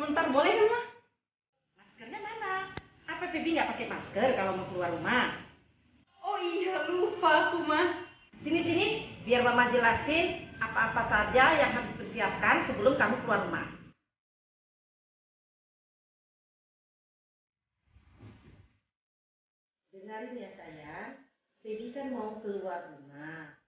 bentar boleh kan, Ma? Maskernya mana? Apa Feby nggak pakai masker kalau mau keluar rumah? Oh iya, lupa aku, Ma. Sini, biar Mama jelasin apa-apa saja yang harus dipersiapkan sebelum kamu keluar rumah. Dengarin ya sayang, Feby kan mau keluar rumah.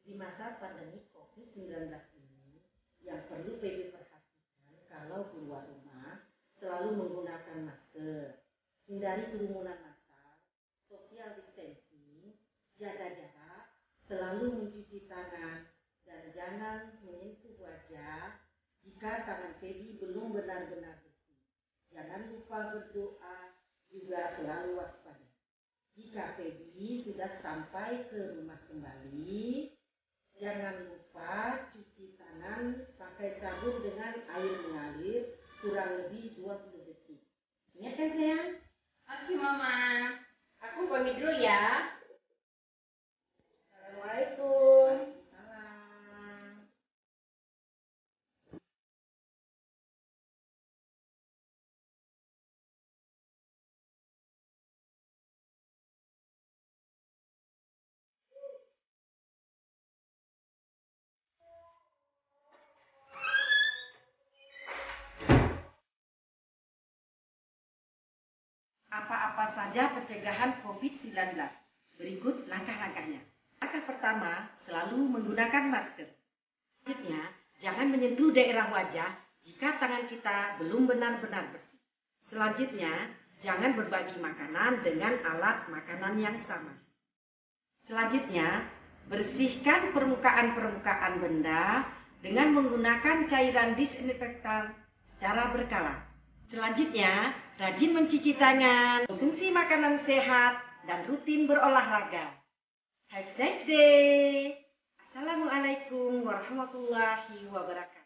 Di masa pandemi COVID-19 ini, yang perlu Feby perhatikan kalau keluar rumah, selalu menggunakan masker, hindari kerumunan massal, social distancing, jaga jarak, selalu mencuci tangan, dan jangan menyentuh wajah jika tangan Feby belum benar-benar bersih. Jangan lupa berdoa, juga selalu waspada. Jika Feby sudah sampai ke rumah kembali, jangan lupa cuci tangan pakai sabun dengan air mengalir kurang lebih 20 detik. Ingat kan sayang? Oke, Mama. Aku pamit dulu ya. Assalamualaikum. Waalaikumsalam. Apa-apa saja pencegahan COVID-19. Berikut langkah-langkahnya. Langkah pertama, selalu menggunakan masker. Selanjutnya, jangan menyentuh daerah wajah jika tangan kita belum benar-benar bersih. Selanjutnya, jangan berbagi makanan dengan alat makanan yang sama. Selanjutnya, bersihkan permukaan-permukaan benda dengan menggunakan cairan disinfektan secara berkala. Selanjutnya, rajin mencuci tangan, konsumsi makanan sehat, dan rutin berolahraga. Have a nice day. Assalamualaikum warahmatullahi wabarakatuh.